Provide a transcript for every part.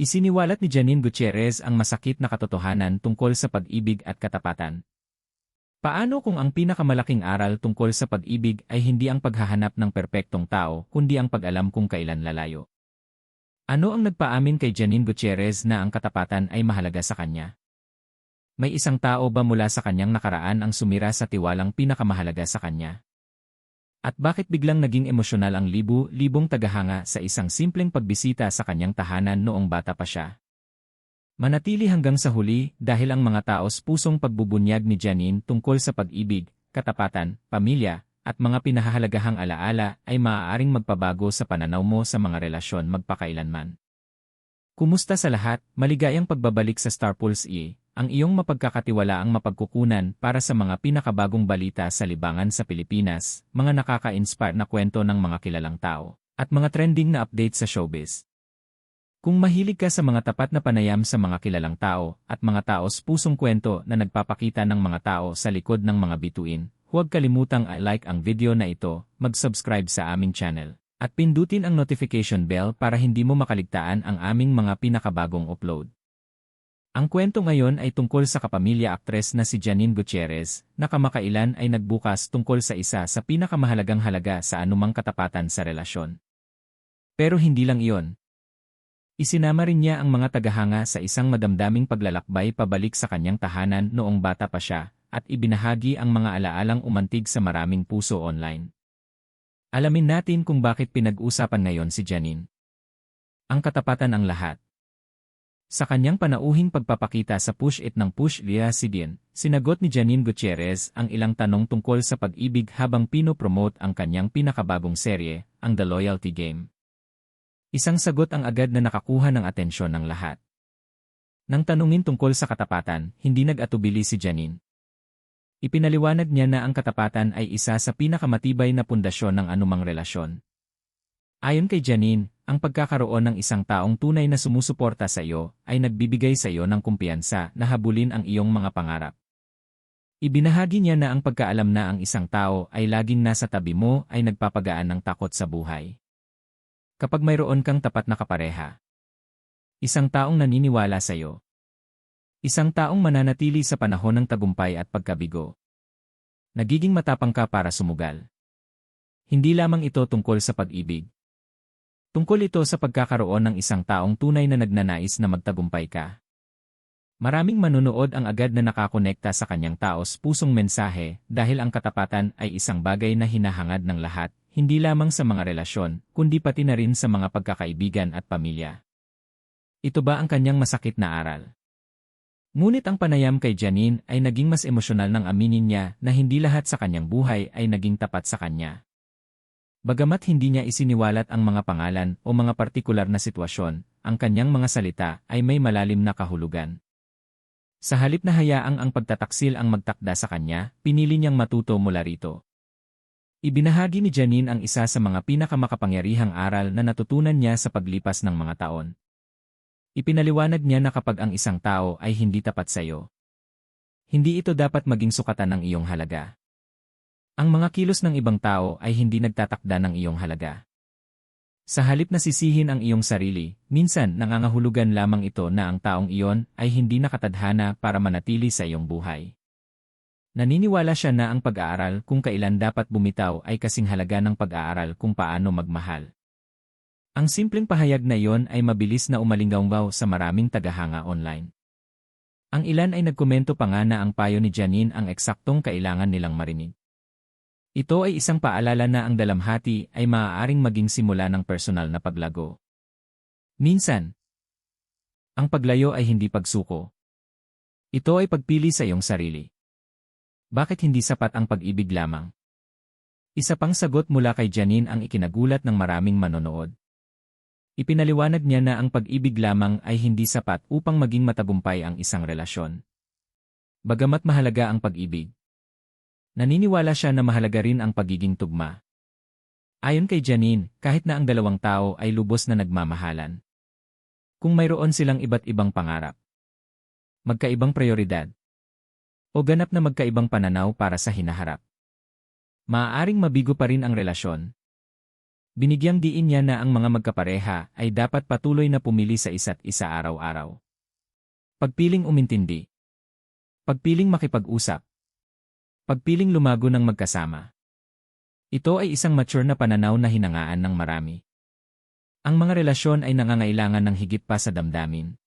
Isiniwalat ni Janine Gutierrez ang masakit na katotohanan tungkol sa pag-ibig at katapatan. Paano kung ang pinakamalaking aral tungkol sa pag-ibig ay hindi ang paghahanap ng perpektong tao, kundi ang pag-alam kung kailan lalayo? Ano ang nagpaamin kay Janine Gutierrez na ang katapatan ay mahalaga sa kanya? May isang tao ba mula sa kanyang nakaraan ang sumira sa tiwalang pinakamahalaga sa kanya? At bakit biglang naging emosyonal ang libu-libong tagahanga sa isang simpleng pagbisita sa kanyang tahanan noong bata pa siya? Manatili hanggang sa huli dahil ang mga taos pusong pagbubunyag ni Janine tungkol sa pag-ibig, katapatan, pamilya, at mga pinahahalagahang alaala ay maaaring magpabago sa pananaw mo sa mga relasyon magpakailanman. Kumusta sa lahat? Maligayang pagbabalik sa Star Pulse ang iyong mapagkakatiwalaang mapagkukunan para sa mga pinakabagong balita sa libangan sa Pilipinas, mga nakaka-inspire na kwento ng mga kilalang tao, at mga trending na update sa showbiz. Kung mahilig ka sa mga tapat na panayam sa mga kilalang tao at mga taos pusong kwento na nagpapakita ng mga tao sa likod ng mga bituin, huwag kalimutang i-like ang video na ito, mag-subscribe sa aming channel, at pindutin ang notification bell para hindi mo makaligtaan ang aming mga pinakabagong upload. Ang kwento ngayon ay tungkol sa kapamilya aktres na si Janine Gutierrez, na kamakailan ay nagbukas tungkol sa isa sa pinakamahalagang halaga sa anumang katapatan sa relasyon. Pero hindi lang iyon. Isinama rin niya ang mga tagahanga sa isang madamdaming paglalakbay pabalik sa kanyang tahanan noong bata pa siya, at ibinahagi ang mga alaalang umantig sa maraming puso online. Alamin natin kung bakit pinag-usapan ngayon si Janine. Ang katapatan ang lahat. Sa kanyang panauhing pagpapakita sa Push It ng Push Liasidin, sinagot ni Janine Gutierrez ang ilang tanong tungkol sa pag-ibig habang pinopromote ang kanyang pinakabagong serye, ang The Loyalty Game. Isang sagot ang agad na nakakuha ng atensyon ng lahat. Nang tanungin tungkol sa katapatan, hindi nag-atubili si Janine. Ipinaliwanag niya na ang katapatan ay isa sa pinakamatibay na pundasyon ng anumang relasyon. Ayon kay Janine, ang pagkakaroon ng isang taong tunay na sumusuporta sa iyo ay nagbibigay sa iyo ng kumpiyansa na habulin ang iyong mga pangarap. Ibinahagi niya na ang pagkaalam na ang isang tao ay laging nasa tabi mo ay nagpapagaan ng takot sa buhay. Kapag mayroon kang tapat na kapareha, isang taong naniniwala sa iyo, isang taong mananatili sa panahon ng tagumpay at pagkabigo, nagiging matapang ka para sumugal. Hindi lamang ito tungkol sa pag-ibig. Tungkol ito sa pagkakaroon ng isang taong tunay na nagnanais na magtagumpay ka. Maraming manunood ang agad na nakakonekta sa kanyang taos pusong mensahe dahil ang katapatan ay isang bagay na hinahangad ng lahat, hindi lamang sa mga relasyon, kundi pati na rin sa mga pagkakaibigan at pamilya. Ito ba ang kanyang masakit na aral? Ngunit ang panayam kay Janine ay naging mas emosyonal nang aminin niya na hindi lahat sa kanyang buhay ay naging tapat sa kanya. Bagamat hindi niya isiniwalat ang mga pangalan o mga partikular na sitwasyon, ang kanyang mga salita ay may malalim na kahulugan. Sa halip na hayaang ang pagtataksil ang magtakda sa kanya, pinili niyang matuto mula rito. Ibinahagi ni Janine ang isa sa mga pinakamakapangyarihang aral na natutunan niya sa paglipas ng mga taon. Ipinaliwanag niya na kapag ang isang tao ay hindi tapat sa iyo, hindi ito dapat maging sukatan ng iyong halaga. Ang mga kilos ng ibang tao ay hindi nagtatakda ng iyong halaga. Sa halip na sisihin ang iyong sarili, minsan nangangahulugan lamang ito na ang taong iyon ay hindi nakatadhana para manatili sa iyong buhay. Naniniwala siya na ang pag-aaral kung kailan dapat bumitaw ay kasing halaga ng pag-aaral kung paano magmahal. Ang simpleng pahayag na iyon ay mabilis na umalinggaw sa maraming tagahanga online. Ang ilan ay nagkomento pa nga na ang payo ni Janine ang eksaktong kailangan nilang marinig. Ito ay isang paalala na ang dalamhati ay maaaring maging simula ng personal na paglago. Minsan, ang paglayo ay hindi pagsuko. Ito ay pagpili sa iyong sarili. Bakit hindi sapat ang pag-ibig lamang? Isa pang sagot mula kay Janine ang ikinagulat ng maraming manonood. Ipinaliwanag niya na ang pag-ibig lamang ay hindi sapat upang maging matagumpay ang isang relasyon. Bagamat mahalaga ang pag-ibig, naniniwala siya na mahalaga rin ang pagiging tugma. Ayon kay Janine, kahit na ang dalawang tao ay lubos na nagmamahalan, kung mayroon silang iba't ibang pangarap, magkaibang prioridad, o ganap na magkaibang pananaw para sa hinaharap, maaaring mabigo pa rin ang relasyon. Binigyang diin niya na ang mga magkapareha ay dapat patuloy na pumili sa isa't isa araw-araw. Pagpiling umintindi. Pagpiling makipag-usap. Pagpiling lumago ng magkasama. Ito ay isang mature na pananaw na hinangaan ng marami. Ang mga relasyon ay nangangailangan ng higit pa sa damdamin.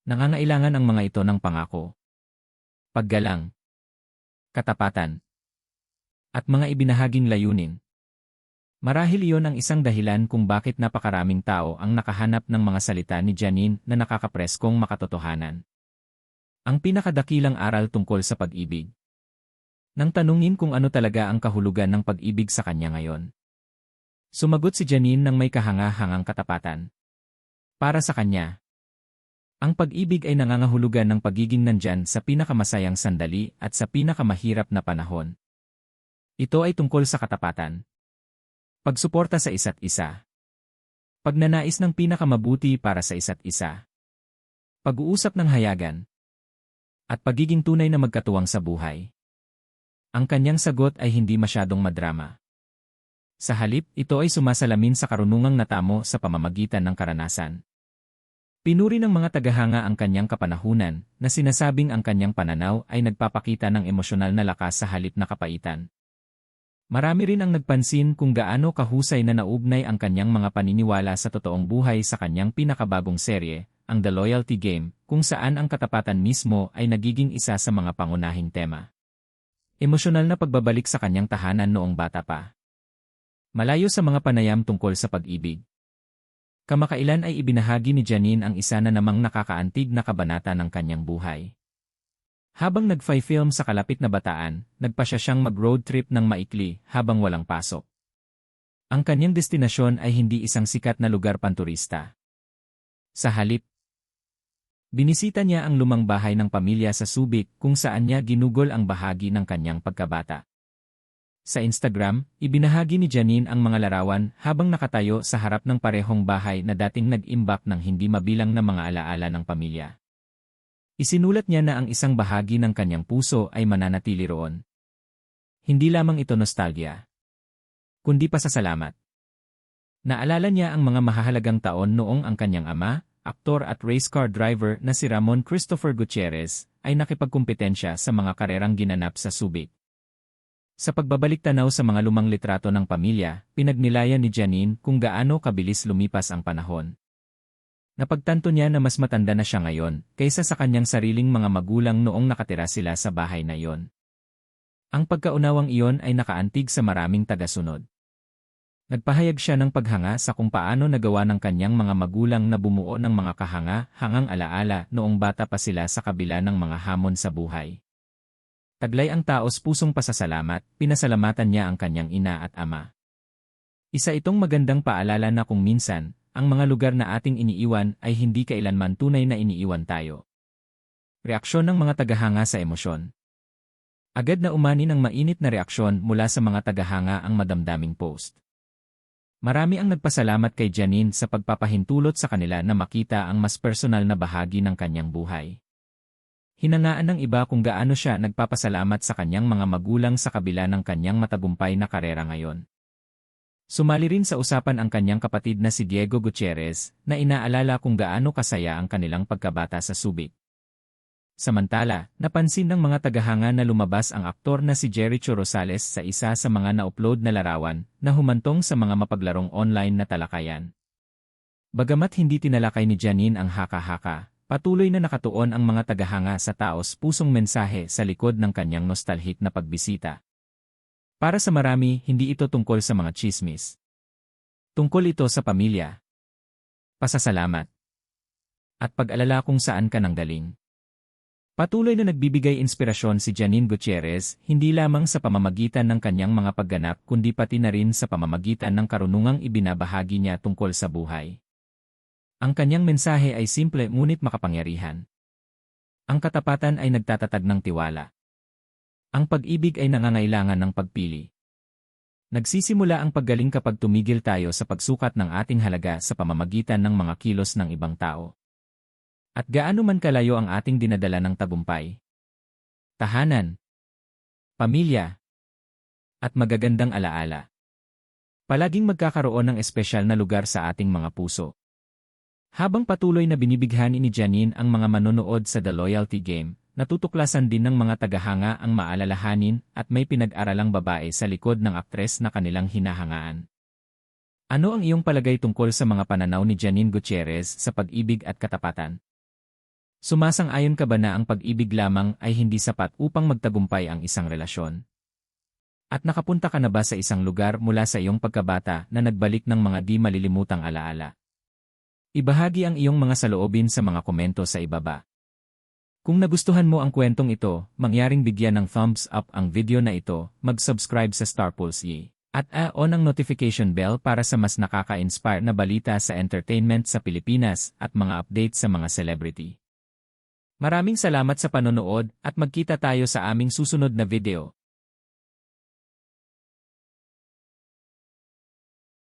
Nangangailangan ang mga ito ng pangako, paggalang, katapatan, at mga ibinahaging layunin. Marahil iyon ang isang dahilan kung bakit napakaraming tao ang nakahanap ng mga salita ni Janine na nakakapreskong makatotohanan. Ang pinakadakilang aral tungkol sa pag-ibig. Nang tanungin kung ano talaga ang kahulugan ng pag-ibig sa kanya ngayon. Sumagot si Janine ng may kahanga-hangang katapatan. Para sa kanya, ang pag-ibig ay nangangahulugan ng pagiging nandyan sa pinakamasayang sandali at sa pinakamahirap na panahon. Ito ay tungkol sa katapatan. Pagsuporta sa isa't isa. Pagnanais ng pinakamabuti para sa isa't isa. Pag-uusap ng hayagan. At pagiging tunay na magkatuwang sa buhay. Ang kanyang sagot ay hindi masyadong madrama. Sa halip, ito ay sumasalamin sa karunungang natamo sa pamamagitan ng karanasan. Pinuri ng mga tagahanga ang kanyang kapanahunan, na sinasabing ang kanyang pananaw ay nagpapakita ng emosyonal na lakas sa halip na kapaitan. Marami rin ang nagpansin kung gaano kahusay na naugnay ang kanyang mga paniniwala sa totoong buhay sa kanyang pinakabagong serye, ang The Loyalty Game, kung saan ang katapatan mismo ay nagiging isa sa mga pangunahing tema. Emosyonal na pagbabalik sa kanyang tahanan noong bata pa. Malayo sa mga panayam tungkol sa pag-ibig. Kamakailan ay ibinahagi ni Janine ang isa na namang nakakaantig na kabanata ng kanyang buhay. Habang nag-film sa kalapit na bataan, nagpasya siyang mag-road trip ng maikli habang walang pasok. Ang kanyang destinasyon ay hindi isang sikat na lugar panturista. Sa halip, binisita niya ang lumang bahay ng pamilya sa Subic kung saan niya ginugol ang bahagi ng kanyang pagkabata. Sa Instagram, ibinahagi ni Janine ang mga larawan habang nakatayo sa harap ng parehong bahay na dating nag-imbak ng hindi mabilang na mga alaala ng pamilya. Isinulat niya na ang isang bahagi ng kanyang puso ay mananatili roon. Hindi lamang ito nostalgia, kundi pasasalamat. Naalala niya ang mga mahahalagang taon noong ang kanyang ama, aktor at race car driver na si Ramon Christopher Gutierrez, ay nakipagkumpetensya sa mga karerang ginanap sa Subic. Sa pagbabalik tanaw sa mga lumang litrato ng pamilya, pinagnilayan ni Janine kung gaano kabilis lumipas ang panahon. Napagtanto niya na mas matanda na siya ngayon kaysa sa kanyang sariling mga magulang noong nakatira sila sa bahay na iyon. Ang pagkaunawang iyon ay nakaantig sa maraming tagasunod. Nagpahayag siya ng paghanga sa kung paano nagawa ng kanyang mga magulang na bumuo ng mga kahanga-hangang alaala noong bata pa sila sa kabila ng mga hamon sa buhay. Taglay ang taos pusong pasasalamat, pinasalamatan niya ang kanyang ina at ama. Isa itong magandang paalala na kung minsan, ang mga lugar na ating iniiwan ay hindi kailanman tunay na iniiwan tayo. Reaksyon ng mga tagahanga sa emosyon. Agad na umani ng mainit na reaksyon mula sa mga tagahanga ang madamdaming post. Marami ang nagpasalamat kay Janine sa pagpapahintulot sa kanila na makita ang mas personal na bahagi ng kanyang buhay. Hinangaan ng iba kung gaano siya nagpapasalamat sa kanyang mga magulang sa kabila ng kanyang matagumpay na karera ngayon. Sumali rin sa usapan ang kanyang kapatid na si Diego Gutierrez na inaalala kung gaano kasaya ang kanilang pagkabata sa Subic. Samantala, napansin ng mga tagahanga na lumabas ang aktor na si Jericho Rosales sa isa sa mga na-upload na larawan na humantong sa mga mapaglarong online na talakayan. Bagamat hindi tinalakay ni Janine ang haka-haka, patuloy na nakatuon ang mga tagahanga sa taos pusong mensahe sa likod ng kanyang nostalgic na pagbisita. Para sa marami, hindi ito tungkol sa mga chismis. Tungkol ito sa pamilya, pasasalamat, at pag-alala kung saan ka nanggaling. Patuloy na nagbibigay inspirasyon si Janine Gutierrez hindi lamang sa pamamagitan ng kanyang mga pagganap kundi pati na rin sa pamamagitan ng karunungang ibinabahagi niya tungkol sa buhay. Ang kanyang mensahe ay simple ngunit makapangyarihan. Ang katapatan ay nagtatatag ng tiwala. Ang pag-ibig ay nangangailangan ng pagpili. Nagsisimula ang paggaling kapag tumigil tayo sa pagsukat ng ating halaga sa pamamagitan ng mga kilos ng ibang tao. At gaano man kalayo ang ating dinadala ng tagumpay, tahanan, pamilya, at magagandang alaala. Palaging magkakaroon ng espesyal na lugar sa ating mga puso. Habang patuloy na binibighani ni Janine ang mga manonood sa The Loyalty Game, natutuklasan din ng mga tagahanga ang maalalahanin at may pinag-aralang babae sa likod ng aktres na kanilang hinahangaan. Ano ang iyong palagay tungkol sa mga pananaw ni Janine Gutierrez sa pag-ibig at katapatan? Sumasang-ayon ka ba na ang pag-ibig lamang ay hindi sapat upang magtagumpay ang isang relasyon? At nakapunta ka na ba sa isang lugar mula sa iyong pagkabata na nagbalik ng mga di malilimutang alaala? Ibahagi ang iyong mga saloobin sa mga komento sa ibaba. Kung nagustuhan mo ang kwentong ito, mangyaring bigyan ng thumbs up ang video na ito, mag-subscribe sa Star Pulse Y. At on ang notification bell para sa mas nakaka-inspire na balita sa entertainment sa Pilipinas at mga update sa mga celebrity. Maraming salamat sa panonood at magkita tayo sa aming susunod na video.